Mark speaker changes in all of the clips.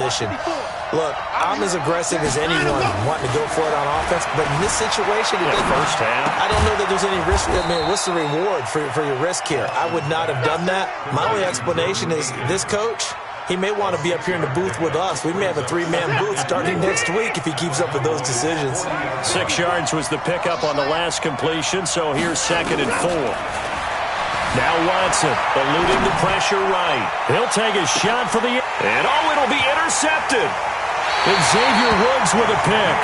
Speaker 1: Look, I'm as aggressive as anyone wanting to go for it on offense, but in this situation,
Speaker 2: first half,
Speaker 1: I don't know that there's any risk. I mean, what's the reward for your risk here? I would not have done that. My only explanation is this coach, he may want to be up here in the booth with us. We may have a three-man booth starting next week if he keeps up with those decisions.
Speaker 2: 6 yards was the pickup on the last completion, so here's 2nd and 4. Now Watson, eluding the pressure right. He'll take a shot for the... And it'll be intercepted. And Xavier Woods with a pick.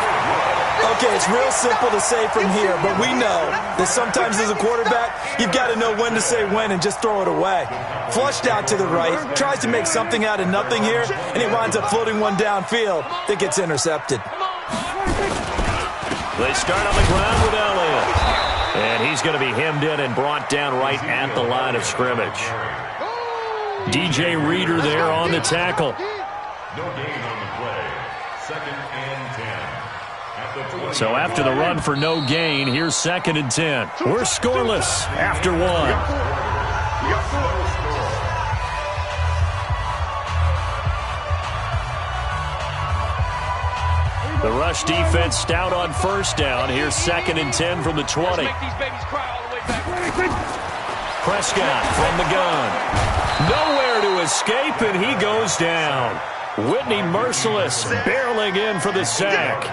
Speaker 1: Okay, it's real simple to say from here, but we know that sometimes as a quarterback, you've got to know when to say when and just throw it away. Flushed out to the right, tries to make something out of nothing here, and he winds up floating one downfield that gets intercepted.
Speaker 2: They start on the ground with Elliott. And he's going to be hemmed in and brought down right at the line of scrimmage. DJ Reader there on the tackle.
Speaker 3: No gain on the play. 2nd and 10.
Speaker 2: So after the run for no gain, here's 2nd and 10. We're scoreless after 1. The rush defense stout on first down. Here's 2nd and 10 from the 20. Prescott from the gun. Nowhere to escape, and he goes down. Whitney Merciless barreling in for the sack.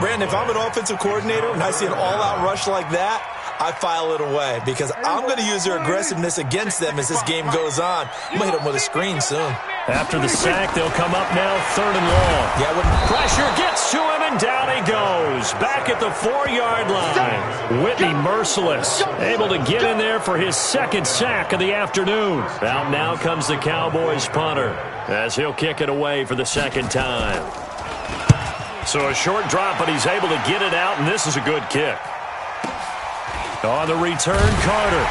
Speaker 1: Brandon, if I'm an offensive coordinator and I see an all-out rush like that, I file it away because I'm going to use their aggressiveness against them as this game goes on. I'm going to hit them with a screen soon.
Speaker 2: After the sack, they'll come up now 3rd and long.
Speaker 1: Yeah,
Speaker 2: pressure gets to him, and down he goes. Back at the 4-yard line. Whitney Merciless able to get in there for his 2nd sack of the afternoon. Out now comes the Cowboys punter as he'll kick it away for the 2nd time. So a short drop, but he's able to get it out, and this is a good kick. On the return, Carter.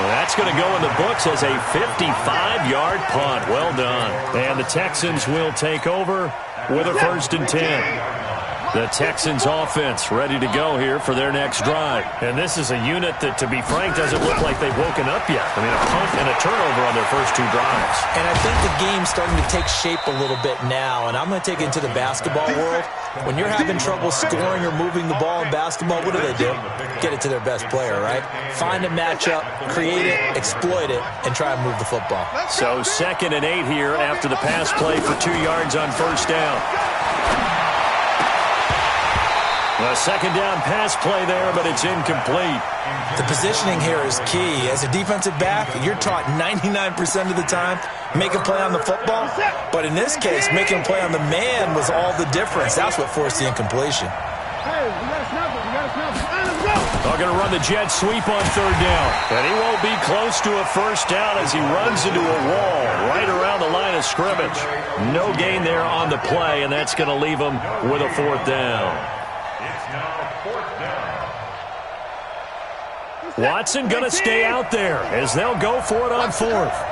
Speaker 2: Well, that's going to go in the books as a 55-yard punt. Well done. And the Texans will take over with a 1st and 10. The Texans offense ready to go here for their next drive. And this is a unit that, to be frank, doesn't look like they've woken up yet. I mean, a punt and a turnover on their first 2 drives.
Speaker 1: And I think the game's starting to take shape a little bit now. And I'm going to take it into the basketball world. When you're having trouble scoring or moving the ball in basketball, what do? Get it to their best player, right? Find a matchup, create it, exploit it, and try and move the football.
Speaker 2: So 2nd and 8 here after the pass play for 2 yards on first down. A 2nd down pass play there, but it's incomplete.
Speaker 1: The positioning here is key. As a defensive back, you're taught 99% of the time, make a play on the football. But in this case, making a play on the man was all the difference. That's what forced the incompletion.
Speaker 2: They're going to run the jet sweep on 3rd down. And he won't be close to a 1st down as he runs into a wall right around the line of scrimmage. No gain there on the play, and that's going to leave him with a 4th down. Watson going to stay out there as they'll go for it on 4th.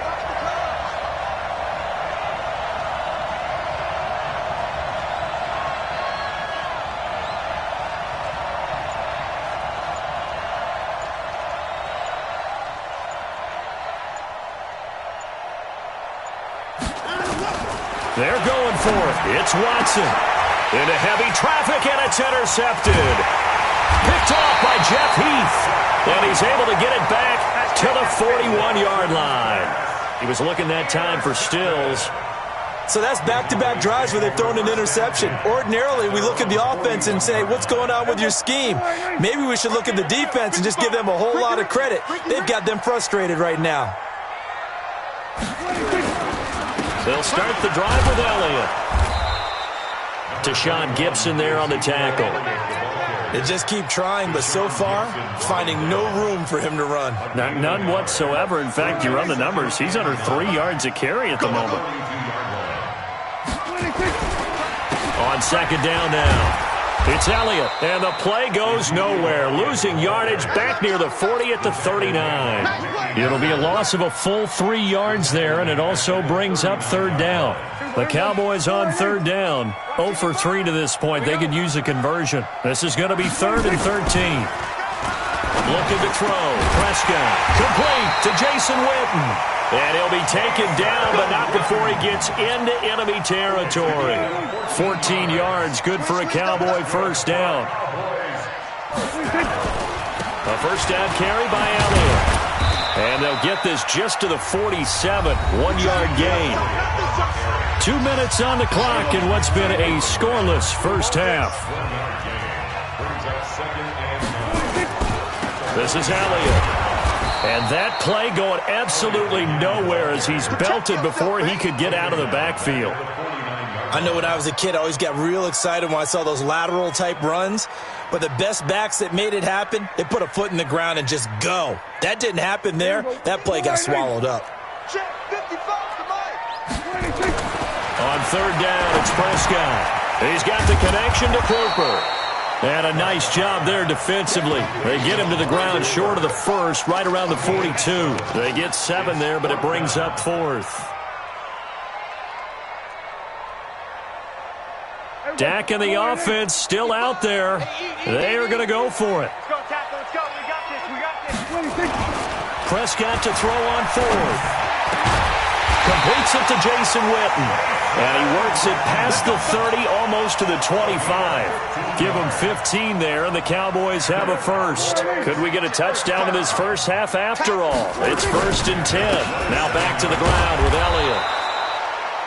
Speaker 2: They're going for it. It's Watson. Into heavy traffic, and it's intercepted. Picked off by Jeff Heath. And he's able to get it back to the 41-yard line. He was looking that time for Stills.
Speaker 1: So that's back-to-back drives where they've thrown an interception. Ordinarily, we look at the offense and say, what's going on with your scheme? Maybe we should look at the defense and just give them a whole lot of credit. They've got them frustrated right now.
Speaker 2: They'll start the drive with Elliott. Deshaun Gibson there on the tackle.
Speaker 1: They just keep trying, but so far, finding no room for him to run.
Speaker 2: None whatsoever. In fact, you run the numbers. He's under 3 yards a carry at the moment. On 2nd down now. It's Elliott, and the play goes nowhere. Losing yardage back near the 40 at the 39. It'll be a loss of a full 3 yards there, and it also brings up 3rd down. The Cowboys on 3rd down. 0 for 3 to this point. They could use a conversion. This is going to be 3rd and 13. Looking to throw. Prescott. Complete to Jason Witten. And he'll be taken down, but not before he gets into enemy territory. 14 yards, good for a Cowboy first down. A first down carry by Elliott. And they'll get this just to the 47. 1-yard gain. 2 minutes on the clock in what's been a scoreless first half. This is Elliott. And that play going absolutely nowhere as he's belted before he could get out of the backfield.
Speaker 1: I know when I was a kid, I always got real excited when I saw those lateral-type runs. But the best backs that made it happen, they put a foot in the ground and just go. That didn't happen there. That play got swallowed up.
Speaker 2: On third down, it's Prescott. He's got the connection to Cooper. And a nice job there defensively. They get him to the ground short of the first, right around the 42. They get 7 there, but it brings up fourth. Dak and the offense still out there. They are going to go for it.
Speaker 4: Let's go, tackle. Let's go. We got this. We got this.
Speaker 2: Prescott to throw on fourth. Completes it to Jason Witten. And he works it past the 30, almost to the 25. Give him 15 there, and the Cowboys have a first. Could we get a touchdown in this first half after all? It's 1st and 10. Now back to the ground with Elliott.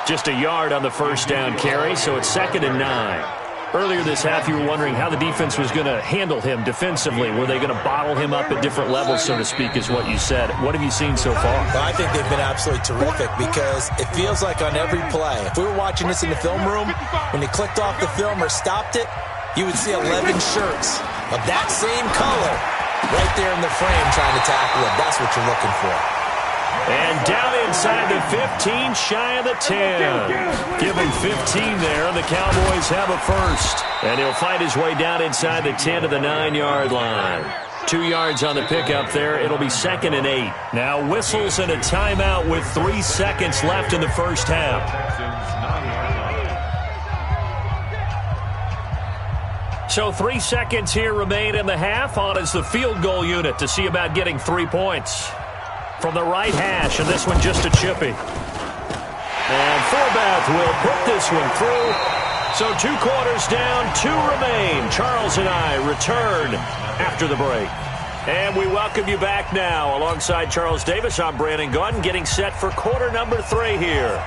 Speaker 2: Just a yard on the first down carry, so it's 2nd and 9. Earlier this half, you were wondering how the defense was going to handle him defensively. Were they going to bottle him up at different levels, so to speak, is what you said. What have you seen so far?
Speaker 1: Well, I think they've been absolutely terrific because it feels like on every play, if we were watching this in the film room, when they clicked off the film or stopped it, you would see 11 shirts of that same color right there in the frame trying to tackle it. That's what you're looking for.
Speaker 2: And down inside the 15, shy of the 10. Give him 15 there, and the Cowboys have a first. And he'll fight his way down inside the 10 to the 9-yard line. 2 yards on the pickup there. It'll be 2nd and 8. Now whistles and a timeout with 3 seconds left in the first half. So 3 seconds here remain in the half. On is the field goal unit to see about getting 3 points. From the right hash, and this one just a chippy. And Forbath will put this one through. So 2 quarters down, 2 remain. Charles and I return after the break. And we welcome you back now. Alongside Charles Davis, I'm Brandon Gunn, getting set for quarter number 3 here.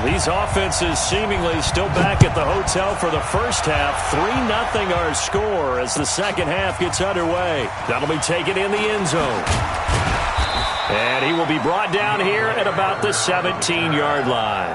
Speaker 2: These offenses seemingly still back at the hotel for the first half. 3-0 our score as the second half gets underway. That'll be taken in the end zone. And he will be brought down here at about the 17-yard line.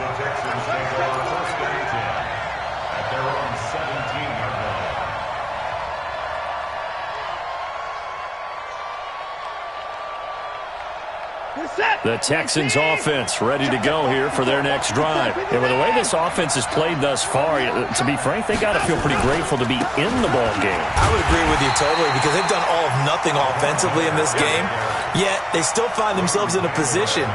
Speaker 2: The Texans offense ready to go here for their next drive. And with the way this offense has played thus far, to be frank, they got to feel pretty grateful to be in the ball game.
Speaker 1: I would agree with you totally because they've done all of nothing offensively in this game, yet they still find themselves in a position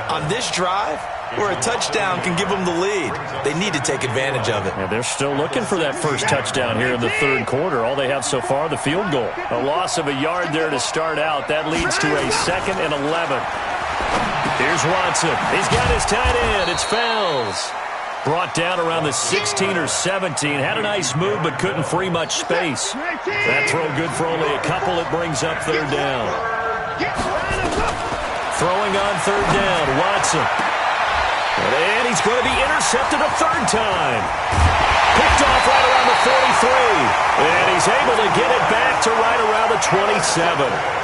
Speaker 1: on this drive where a touchdown can give them the lead. They need to take advantage of it.
Speaker 2: And they're still looking for that first touchdown here in the third quarter. All they have so far, the field goal. A loss of a yard there to start out. That leads to a 2nd and 11. Here's Watson. He's got his tight end. It's Fells. Brought down around the 16 or 17. Had a nice move, but couldn't free much space. That throw good for only a couple. It brings up third down. Throwing on third down, Watson. And he's going to be intercepted a third time. Picked off right around the 43. And he's able to get it back to right around the 27.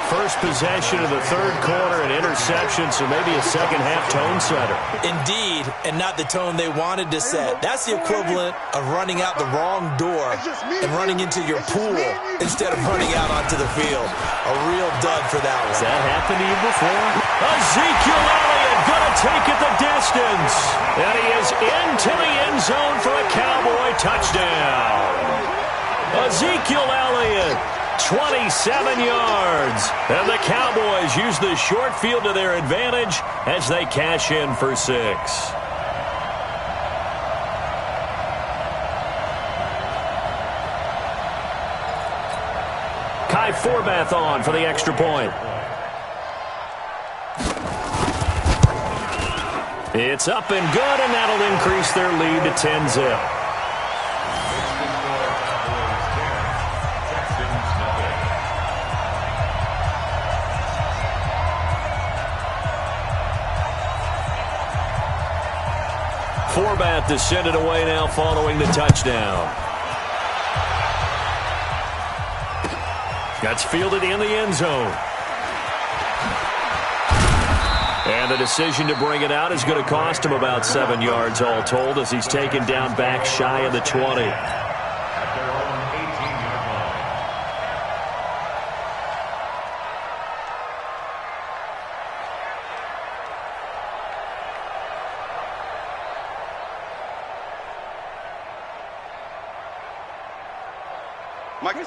Speaker 2: First possession of the third quarter, an interception, so maybe a second-half tone setter.
Speaker 1: Indeed, and not the tone they wanted to set. That's the equivalent of running out the wrong door and running into your pool instead of running out onto the field. A real dud for that one.
Speaker 2: Has that happened to you before? Ezekiel Elliott going to take it the distance. And he is into the end zone for a Cowboy touchdown. Ezekiel Elliott. 27 yards. And the Cowboys use the short field to their advantage as they cash in for 6. Ty Forbath on for the extra point. It's up and good, and that'll increase their lead to 10-zip. Forbath is sent it away now following the touchdown. That's fielded in the end zone. And the decision to bring it out is going to cost him about 7 yards all told as he's taken down back shy of the 20.
Speaker 3: At their own 18-yard line.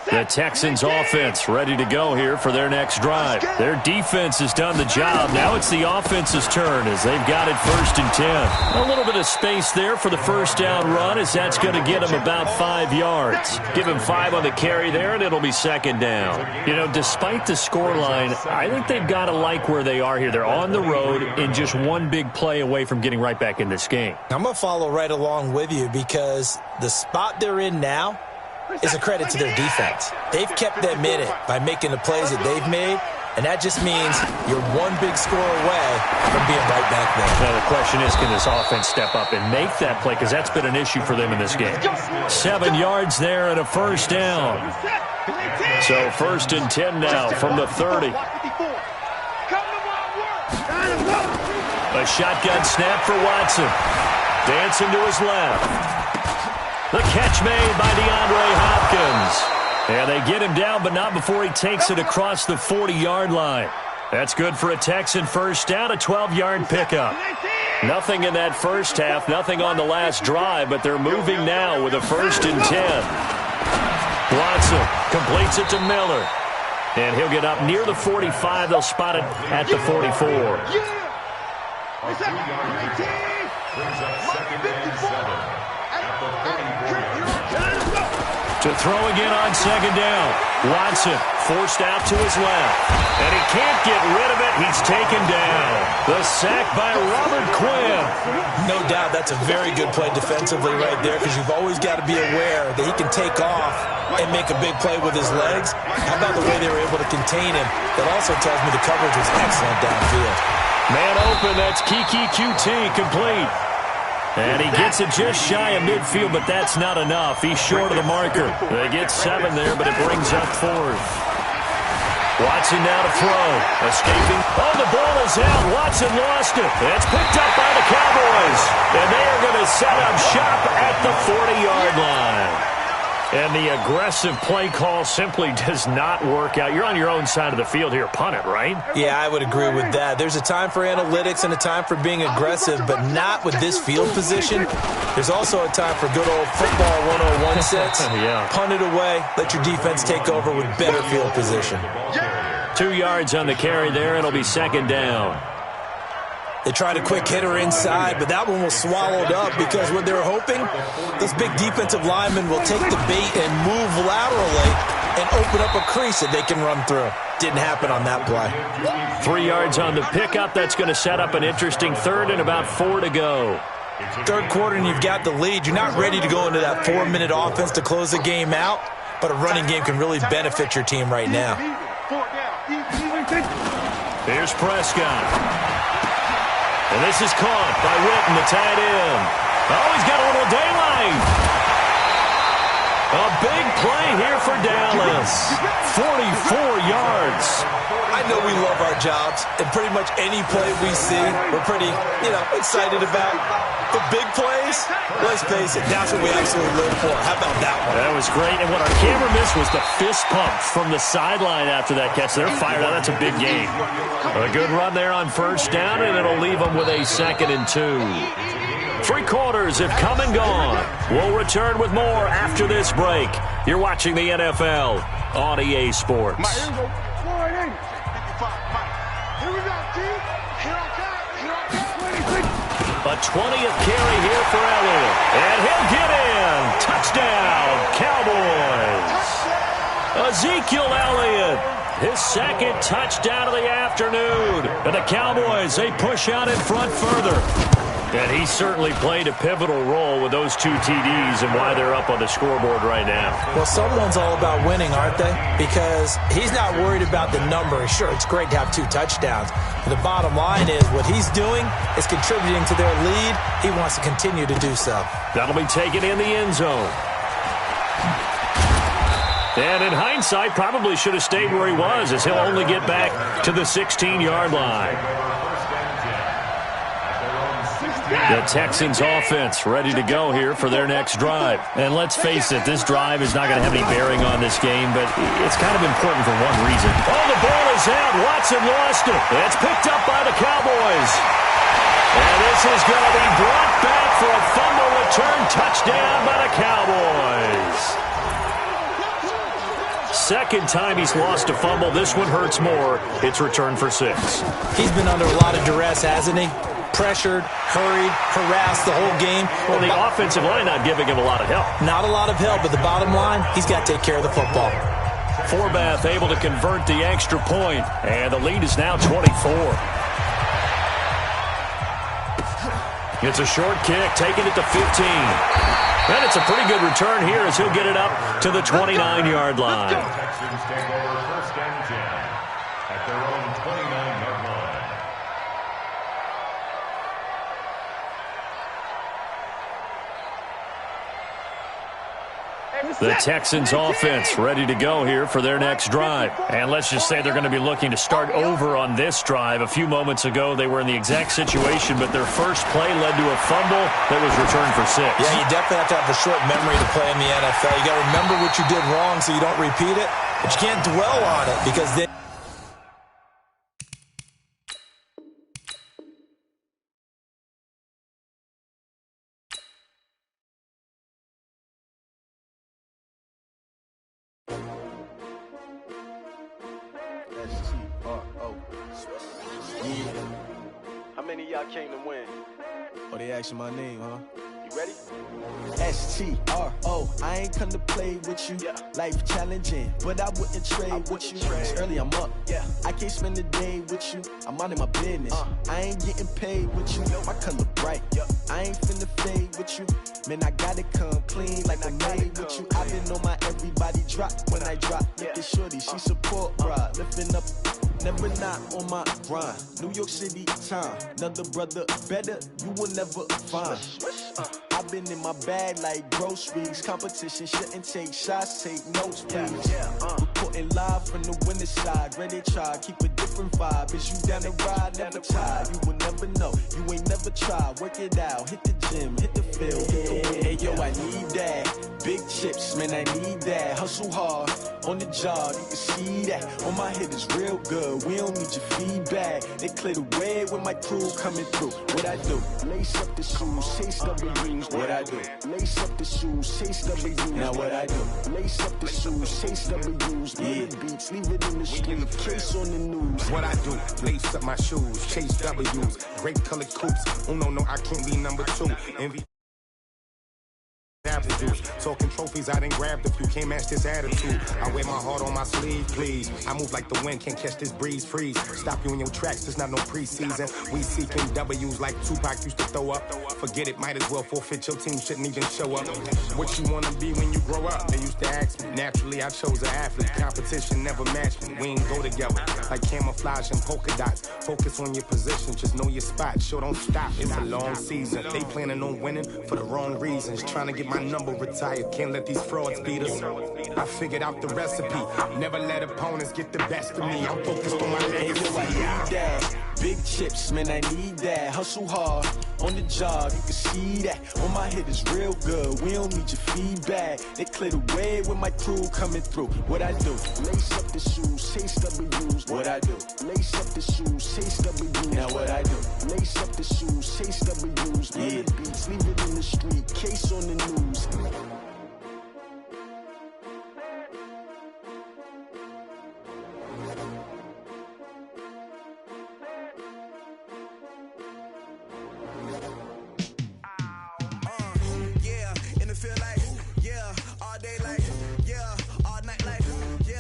Speaker 2: The Texans offense ready to go here for their next drive. Their defense has done the job. Now it's the offense's turn as they've got it 1st and 10. A little bit of space there for the first down run as that's going to get them about 5 yards. Give him 5 on the carry there and it'll be 2nd down. You know, despite the scoreline, I think they've got to like where they are here. They're on the road and just one big play away from getting right back in this game.
Speaker 1: I'm going to follow right along with you because the spot they're in now is a credit to their defense. They've kept them in it by making the plays that they've made, and that just means you're one big score away from being right back there.
Speaker 2: Now the question is, can this offense step up and make that play? Because that's been an issue for them in this game. 7 yards there and a 1st down. So 1st and 10 now from the 30. A shotgun snap for Watson. Dancing to his left. The catch made by DeAndre Hopkins. And they get him down, but not before he takes it across the 40-yard line. That's good for a Texan 1st down, a 12-yard pickup. Nothing in that first half, nothing on the last drive, but they're moving now with a 1st and 10. Watson completes it to Miller. And he'll get up near the 45. They'll spot it at the 44.
Speaker 3: A 2-yard pickup brings up 2nd and 7.
Speaker 2: To throw again on 2nd down. Watson forced out to his left. And he can't get rid of it. He's taken down. The sack by Robert Quinn.
Speaker 1: No doubt that's a very good play defensively right there because you've always got to be aware that he can take off and make a big play with his legs. How about the way they were able to contain him? That also tells me the coverage was excellent downfield.
Speaker 2: Man open, that's Kiki QT complete. And he gets it just shy of midfield, but that's not enough. He's short of the marker. They get 7 there, but it brings up 4th. Watson now to throw. Escaping. Oh, the ball is out. Watson lost it. It's picked up by the Cowboys. And they are going to set up shop at the 40-yard line. And the aggressive play call simply does not work out. You're on your own side of the field here. Punt it, right?
Speaker 1: Yeah, I would agree with that. There's a time for analytics and a time for being aggressive, but not with this field position. There's also a time for good old football 101 sets.
Speaker 2: Yeah.
Speaker 1: Punt it away. Let your defense take over with better field position.
Speaker 2: 2 yards on the carry there. It'll be 2nd down.
Speaker 1: They tried a quick hitter inside, but that one was swallowed up because what they're hoping, those big defensive linemen will take the bait and move laterally and open up a crease that they can run through. Didn't happen on that play.
Speaker 2: 3 yards on the pickup. That's going to set up an interesting 3rd and about 4 to go.
Speaker 1: 3rd quarter and you've got the lead. You're not ready to go into that 4-minute offense to close the game out, but a running game can really benefit your team right now.
Speaker 2: Here's Prescott. And this is caught by Witten, the tight end. Oh, he's got a little daylight. A big play here for Dallas. 44 yards.
Speaker 1: I know we love our jobs, and pretty much any play we see, we're pretty, excited about. The big plays, let's face it, that's what we absolutely live for. How about that one?
Speaker 2: That was great, and what our camera missed was the fist pump from the sideline after that catch. They're fired out. That's a big game. A good run there on 1st down, and it'll leave them with a 2nd and 2. 3 quarters have come and gone. We'll return with more after this break. You're watching the NFL on EA Sports. A 20th carry here for Elliott. And he'll get in. Touchdown, Cowboys. Ezekiel Elliott, his second touchdown of the afternoon. And the Cowboys, they push out in front further. And he certainly played a pivotal role with those 2 TDs and why they're up on the scoreboard right now.
Speaker 1: Well, someone's all about winning, aren't they? Because he's not worried about the number. Sure, it's great to have 2 touchdowns. But the bottom line is what he's doing is contributing to their lead. He wants to continue to do so.
Speaker 2: That'll be taken in the end zone. And in hindsight, probably should have stayed where he was, as he'll only get back to the 16-yard line. The Texans offense ready to go here for their next drive. And let's face it, this drive is not going to have any bearing on this game, but it's kind of important for one reason. Oh, the ball is out. Watson lost it. It's picked up by the Cowboys. And this is going to be brought back for a fumble return touchdown by the Cowboys. Second time he's lost a fumble. This one hurts more. It's returned for 6.
Speaker 1: He's been under a lot of duress, hasn't he? Pressured, hurried, harassed the whole game.
Speaker 2: Well, the offensive line not giving him a lot of help.
Speaker 1: Not a lot of help, but the bottom line, he's got to take care of the football.
Speaker 2: Forbath able to convert the extra point, and the lead is now 24. It's a short kick, taking it to 15. And it's a pretty good return here as he'll get it up to the 29-yard line.
Speaker 3: Texans take over first and 10 at their own 29-yard line.
Speaker 2: The Texans offense ready to go here for their next drive. And let's just say they're going to be looking to start over on this drive. A few moments ago, they were in the exact situation, but their first play led to a fumble that was returned for 6.
Speaker 1: Yeah, you definitely have to have a short memory to play in the NFL. You got to remember what you did wrong so you don't repeat it, but you can't dwell on it because then
Speaker 5: How many of y'all came to win?
Speaker 6: Oh, they asking my name, huh?
Speaker 5: You ready?
Speaker 6: S-T-R-O, I ain't come to play with you.
Speaker 5: Yeah.
Speaker 6: Life challenging, but I wouldn't trade with you. It's early, I'm up.
Speaker 5: Yeah.
Speaker 6: I can't spend the day with you. I'm minding my business. I ain't getting paid with you. My color bright. I ain't finna fade with you. Man, I gotta come clean like I made with you. I been on my everybody drop when I drop. Look at shorty, she support, bruh. Lifting up, never not on my grind. New York City time, another brother better, you will never find. I've been in my bag like groceries. Competition shouldn't take shots, take notes, please. Reporting live from the winning side. Ready to try, keep a different vibe. Is you down the ride, never tired. You will never know, you ain't never tried. Work it out, hit the gym, hit the field, hit the win. Hey yo, I need that. Big chips, man, I need that. Hustle hard, on the job, you can see that. On my head is real good, we don't need your feedback. They clear the way when my crew coming through. What I do? Lace up the shoes, chase W's. What I do? Lace up the shoes, chase W's. Now what I do? Lace up the shoes, chase W's. Yeah. Beats, leave it in the street, case on the news.
Speaker 7: What I do? Lace up my shoes, chase W's. Great colored coops. Oh no, I can't be number 2. Envy. Apple juice. Talking trophies, I done grabbed a few. Can't match this attitude. I wear my heart on my sleeve, please. I move like the wind, can't catch this breeze, freeze. Stop you in your tracks, there's not no preseason. We seeking W's like Tupac used to throw up. Forget it, might as well forfeit. Your team shouldn't even show up. What you wanna be when you grow up? They used to ask me. Naturally, I chose an athlete. Competition never matched me. We ain't go together like camouflage and polka dots. Focus on your position, just know your spot. Sure, don't stop. It's a long season. They planning on winning for the wrong reasons. Trying to get my number retired, can't let these frauds beat us. I figured out the recipe, never let opponents get the best of me. I'm focused on my legacy.
Speaker 6: I need that. Big chips, man, I need that. Hustle hard, on the job, you can see that. On my head is real good, we don't need your feedback. They clear the way with my crew coming through. What I do? Lace up the shoes, chase W's. What I do? Lace up the shoes, chase W's. Now what I do? Lace up the shoes, chase W's. Yeah. Beats, leave it in the street, case on the news.
Speaker 8: Yeah, in the feel like, yeah, all day like, yeah, all night like, yeah.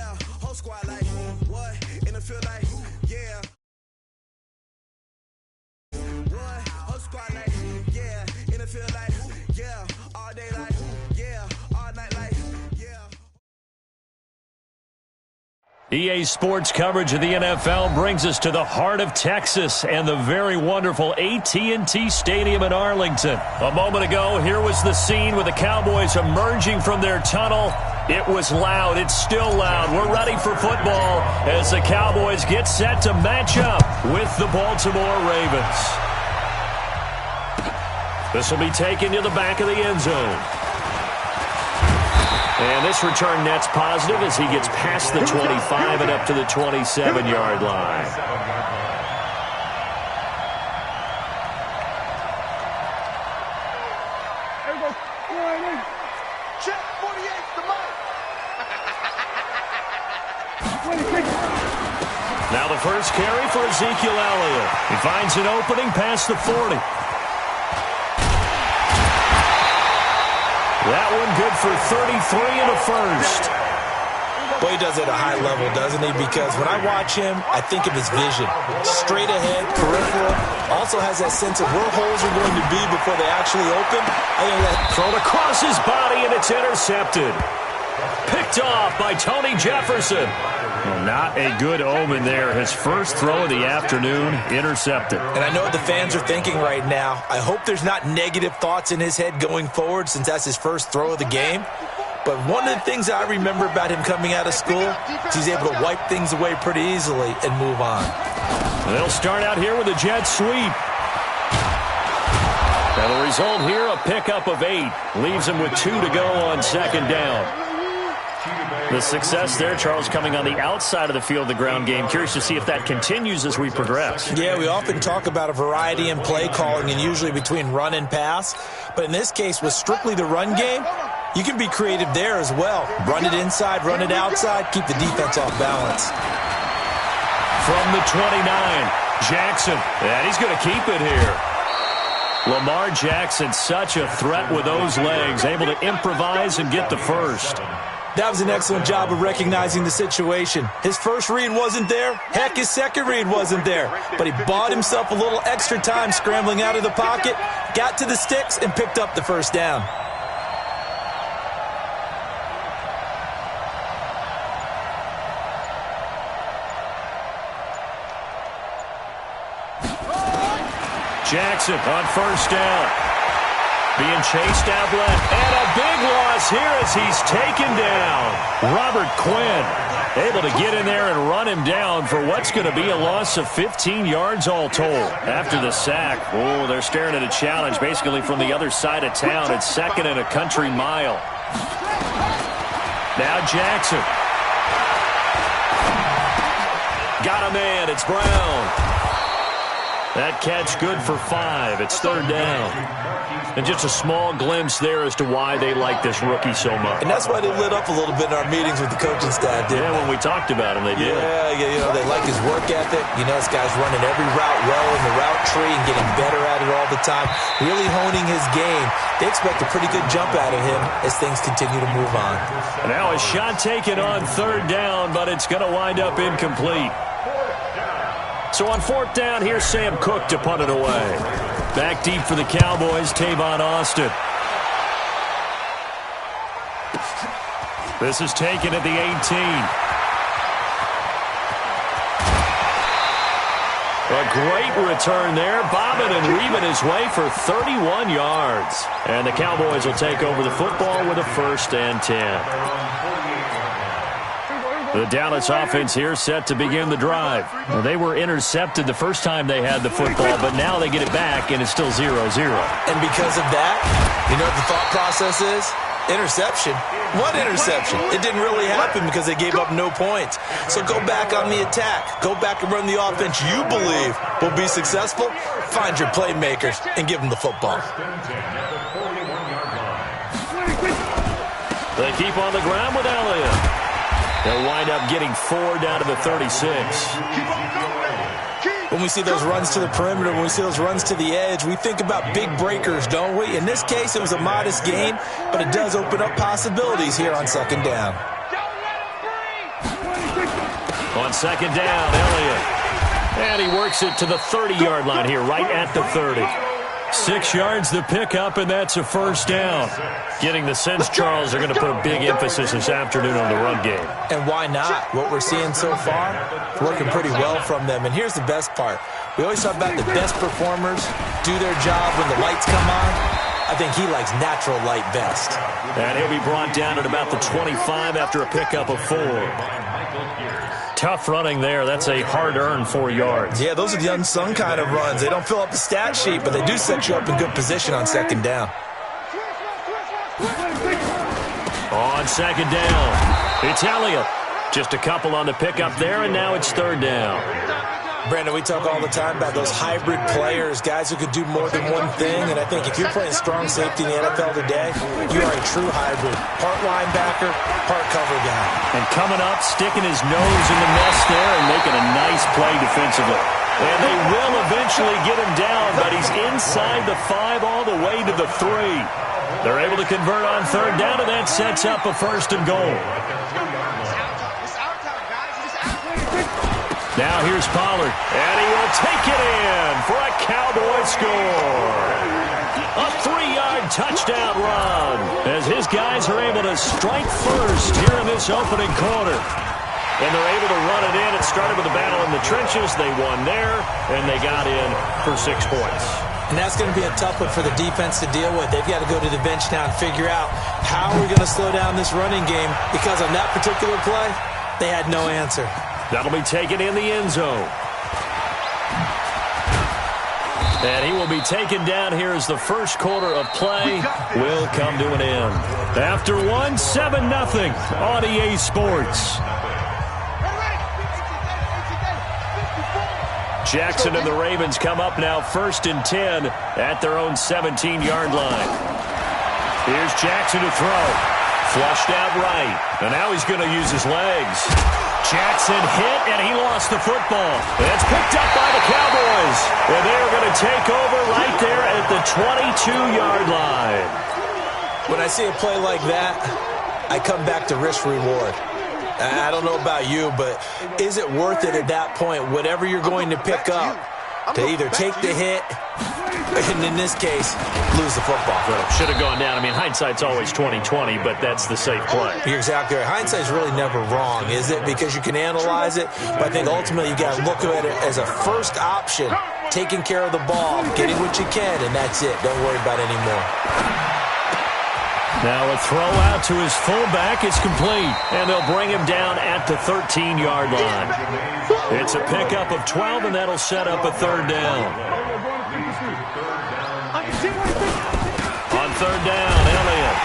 Speaker 2: EA Sports coverage of the NFL brings us to the heart of Texas and the very wonderful AT&T Stadium in Arlington. A moment ago, here was the scene with the Cowboys emerging from their tunnel. It was loud. It's still loud. We're ready for football as the Cowboys get set to match up with the Baltimore Ravens. This will be taken to the back of the end zone. And this return net's positive as he gets past the 25 and up to the 27-yard line.
Speaker 4: Check 48, the mic.
Speaker 2: Now the first carry for Ezekiel Elliott. He finds an opening past the 40. That one good for 33 and a first.
Speaker 1: Well, he does it at a high level, doesn't he? Because when I watch him, I think of his vision. Straight ahead, peripheral. Also has that sense of where holes are going to be before they actually open. I think that
Speaker 2: thrown across his body, and it's intercepted. Picked off by Tony Jefferson. Well, not a good omen there. His first throw of the afternoon, intercepted.
Speaker 1: And I know what the fans are thinking right now. I hope there's not negative thoughts in his head going forward since that's his first throw of the game. But one of the things I remember about him coming out of school is he's able to wipe things away pretty easily and move on.
Speaker 2: They'll start out here with a jet sweep. And the result here, a pickup of 8. Leaves him with 2 to go on second down. The success there, Charles, coming on the outside of the field, the ground game. Curious to see if that continues as we progress.
Speaker 1: Yeah, we often talk about a variety in play calling and usually between run and pass. But in this case, with strictly the run game, you can be creative there as well. Run it inside, run it outside, keep the defense off balance.
Speaker 2: From the 29, Jackson, and he's going to keep it here. Lamar Jackson, such a threat with those legs, able to improvise and get the first.
Speaker 1: That was an excellent job of recognizing the situation. His first read wasn't there. Heck, his second read wasn't there. But he bought himself a little extra time scrambling out of the pocket, got to the sticks, and picked up the first down.
Speaker 2: Jackson on first down. Being chased out left. And a big loss here as he's taken down. Robert Quinn able to get in there and run him down for what's going to be a loss of 15 yards all told. After the sack, oh, they're staring at a challenge basically from the other side of town. It's second and a country mile. Now Jackson. Got a man. It's Brown. That catch good for 5. It's third down. And just a small glimpse there as to why they like this rookie so much.
Speaker 1: And that's why they lit up a little bit in our meetings with the coaching staff, didn't
Speaker 2: they? When we talked about him, they did.
Speaker 1: Yeah, you know, they like his work ethic. You know, this guy's running every route well in the route tree and getting better at it all the time, really honing his game. They expect a pretty good jump out of him as things continue to move on.
Speaker 2: And now a shot taken on third down, but it's going to wind up incomplete. So on fourth down, here's Sam Cook to punt it away. Back deep for the Cowboys, Tavon Austin. This is taken at the 18. A great return there, bobbing and weaving his way for 31 yards. And the Cowboys will take over the football with a 1st and 10. The Dallas offense here set to begin the drive. Well, they were intercepted the first time they had the football, but now they get it back, and it's still 0-0.
Speaker 1: And because of that, you know what the thought process is? Interception. What interception? It didn't really happen because they gave up no points. So go back on the attack. Go back and run the offense you believe will be successful. Find your playmakers and give them the football.
Speaker 2: They keep on the ground with Elliott. They'll wind up getting 4 down to the 36.
Speaker 1: When we see those runs to the perimeter, when we see those runs to the edge, we think about big breakers, don't we? In this case, it was a modest gain, but it does open up possibilities here on second down.
Speaker 2: On second down, Elliott. And he works it to the 30-yard line here, right at the 30. 6 yards the pickup, and that's a first down. Getting the sense, Charles, they're going to put a big emphasis this afternoon on the run game.
Speaker 1: And why not? What we're seeing so far, it's working pretty well from them. And here's the best part. We always talk about the best performers do their job when the lights come on. I think he likes natural light best.
Speaker 2: And he'll be brought down at about the 25 after a pickup of 4. Tough running there. That's a hard-earned 4 yards.
Speaker 1: Yeah, those are the unsung kind of runs. They don't fill up the stat sheet, but they do set you up in good position on second down.
Speaker 2: On second down, it's Elliott. Just a couple on the pickup there, and now it's third down.
Speaker 1: Brandon, we talk all the time about those hybrid players, guys who could do more than one thing, and I think if you're playing strong safety in the NFL today, you are a true hybrid. Part linebacker, part cover guy.
Speaker 2: And coming up, sticking his nose in the mess there and making a nice play defensively. And they will eventually get him down, but he's inside the 5 all the way to the 3. They're able to convert on third down, and that sets up a first and goal. Now here's Pollard, and he will take it in for a Cowboy score. A 3-yard touchdown run as his guys are able to strike first here in this opening quarter. And they're able to run it in. It started with a battle in the trenches. They won there, and they got in for 6 points.
Speaker 1: And that's going to be a tough one for the defense to deal with. They've got to go to the bench now and figure out how we're going to slow down this running game, because on that particular play, they had no answer.
Speaker 2: That'll be taken in the end zone. And he will be taken down here as the first quarter of play will come to an end. After one, 7-0 on EA Sports. Jackson and the Ravens come up now 1st and 10 at their own 17-yard line. Here's Jackson to throw. Flushed out right. And now he's going to use his legs. Jackson hit, and he lost the football. It's picked up by the Cowboys. And they are going to take over right there at the 22-yard line.
Speaker 1: When I see a play like that, I come back to risk-reward. I don't know about you, but is it worth it at that point, whatever you're going to pick up, to either take the hit, and in this case, lose the football?
Speaker 2: Well, should have gone down. I mean, hindsight's always 20/20, but that's the safe play.
Speaker 1: You're exactly right. Hindsight's really never wrong, is it? Because you can analyze it, but I think ultimately you got to look at it as a first option, taking care of the ball, getting what you can, and that's it. Don't worry about it anymore.
Speaker 2: Now a throw out to his fullback is complete, and they'll bring him down at the 13-yard line. It's a pickup of 12, and that'll set up a third down. On third down, Elliott.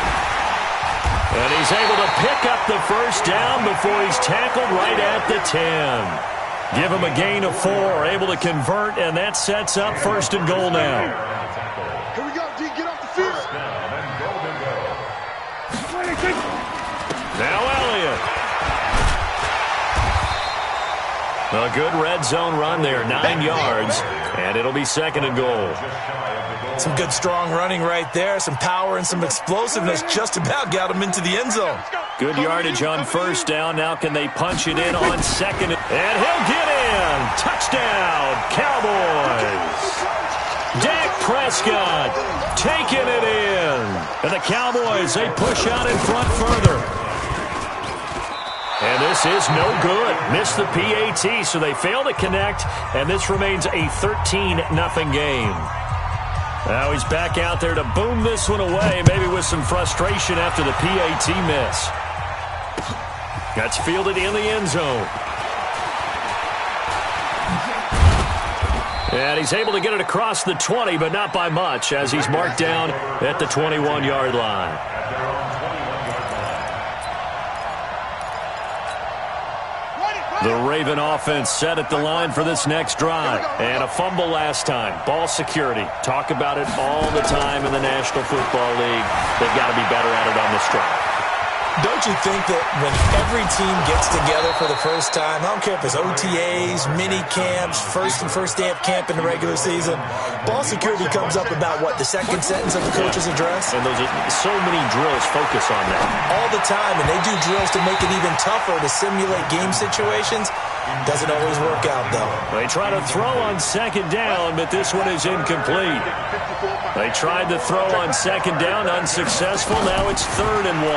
Speaker 2: And he's able to pick up the first down before he's tackled right at the 10. Give him a gain of 4, able to convert, and that sets up 1st and goal now.
Speaker 4: Here we go, D, get off the field.
Speaker 2: Now Elliott. A good red zone run there, 9 yards, and it'll be 2nd and goal.
Speaker 1: Some good strong running right there, some power and some explosiveness, just about got him into the end zone.
Speaker 2: Good yardage on first down. Now can they punch it in on second? And he'll get in. Touchdown, Cowboys. Dak Prescott taking it in. And the Cowboys, they push out in front further. And this is no good. Missed the PAT, so they fail to connect, and this remains a 13-0 game. Now he's back out there to boom this one away, maybe with some frustration after the PAT miss. That's fielded in the end zone. And he's able to get it across the 20, but not by much, as he's marked down at the 21-yard line. The Raven offense set at the line for this next drive. And a fumble last time. Ball security. Talk about it all the time in the National Football League. They've got to be better at it on this drive.
Speaker 1: Don't you think that when every team gets together for the first time, I don't care if it's OTAs, mini camps, first day of camp in the regular season, ball security comes up about, what, the second sentence of the coach's address?
Speaker 2: And those are so many drills focus on that.
Speaker 1: All the time, and they do drills to make it even tougher to simulate game situations. Doesn't always work out, though.
Speaker 2: They try to throw on second down, but this one is incomplete. They tried to throw on second down, unsuccessful. Now it's 3rd and 1.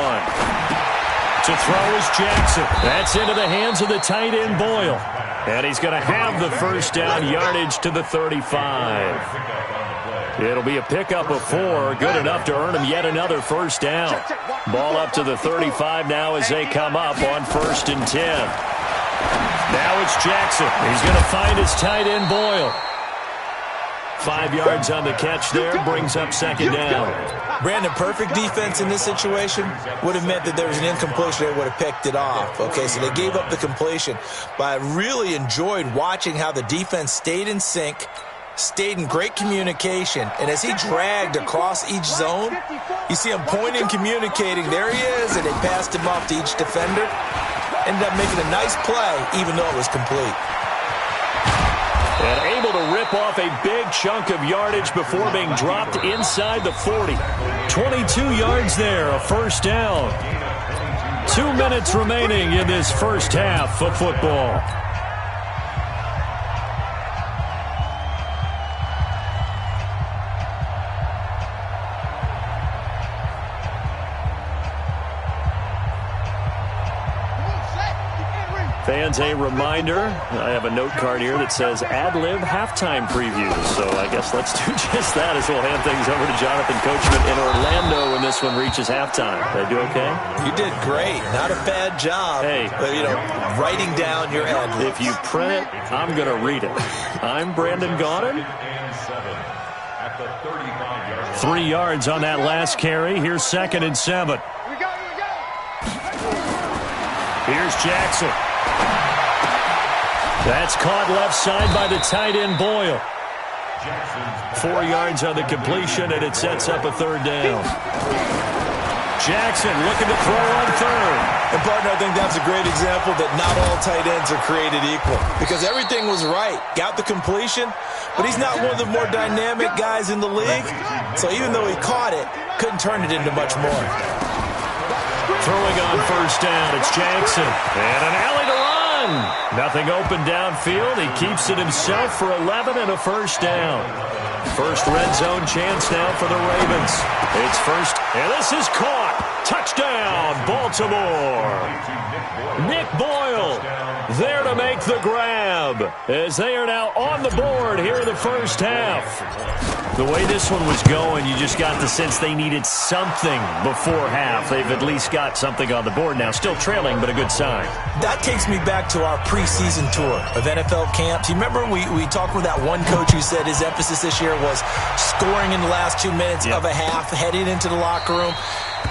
Speaker 2: To throw is Jackson. That's into the hands of the tight end, Boyle. And he's going to have the first down, yardage to the 35. It'll be a pickup of 4, good enough to earn him yet another first down. Ball up to the 35 now as they come up on 1st and 10. Now it's Jackson. He's going to find his tight end, Boyle. 5 yards on the catch there, brings up second down.
Speaker 1: Brandon, perfect defense in this situation would have meant that there was an incompletion. They would have picked it off. Okay, so they gave up the completion. But I really enjoyed watching how the defense stayed in sync, stayed in great communication. And as he dragged across each zone, you see him pointing, communicating. There he is, and they passed him off to each defender. Ended up making a nice play, even though it was complete.
Speaker 2: And able to rip off a big chunk of yardage before being dropped inside the 40. 22 yards there, a first down. 2 minutes remaining in this first half of football. Fans, a reminder, I have a note card here that says ad-lib halftime previews. So I guess let's do just that as we'll hand things over to Jonathan Coachman in Orlando when this one reaches halftime. Did I do okay?
Speaker 1: You did great. Not a bad job.
Speaker 2: Hey.
Speaker 1: Writing down your ad-libs.
Speaker 2: If you print it, I'm going to read it. I'm Brandon Gaudin. 3 yards on that last carry. Here's 2nd and 7. Here's Jackson. That's caught left side by the tight end, Boyle. 4 yards on the completion, and it sets up a 3rd down. Jackson looking to throw on 3rd.
Speaker 1: And, partner, I think that's a great example that not all tight ends are created equal. Because everything was right. Got the completion, but he's not one of the more dynamic guys in the league. So even though he caught it, couldn't turn it into much more.
Speaker 2: Throwing on 1st down, it's Jackson. And an alley to run. Nothing open downfield. He keeps it himself for 11 and a first down. First red zone chance now for the Ravens. It's first, and this is caught. Touchdown, Baltimore. Nick Boyle there to make the grab as they are now on the board here in the first half. The way this one was going, you just got the sense they needed something before half. They've at least got something on the board now. Still trailing, but a good sign.
Speaker 1: That takes me back to our preseason tour of NFL camps. You remember we talked with that one coach who said his emphasis this year was scoring in the last 2 minutes of a half, heading into the locker room.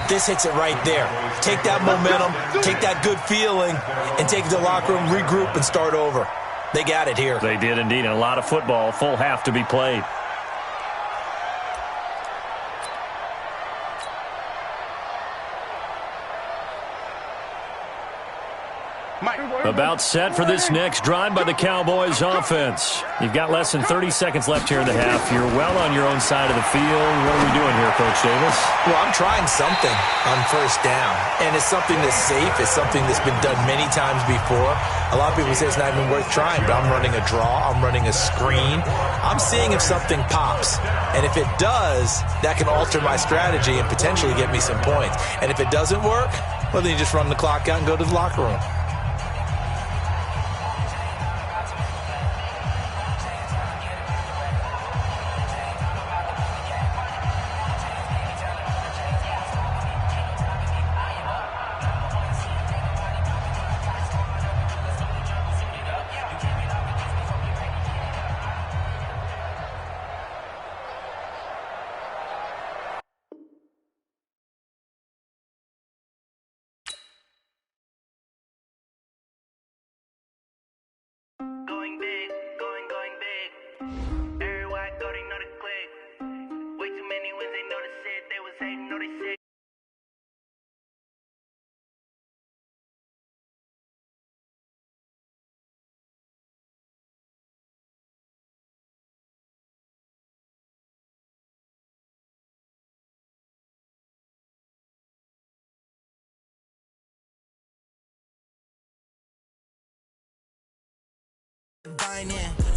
Speaker 1: This hits it right there. Take that momentum, take that good feeling, and take it to the locker room, regroup, and start over. They got it here.
Speaker 2: They did indeed. And a lot of football, full half to be played. About set for this next drive by the Cowboys offense. You've got less than 30 seconds left here in the half. You're well on your own side of the field. What are we doing here, Coach Davis?
Speaker 1: Well, I'm trying something on 1st down, and it's something that's safe. It's something that's been done many times before. A lot of people say it's not even worth trying, but I'm running a draw. I'm running a screen. I'm seeing if something pops, and if it does, that can alter my strategy and potentially get me some points. And if it doesn't work, well, then you just run the clock out and go to the locker room.
Speaker 6: dine in.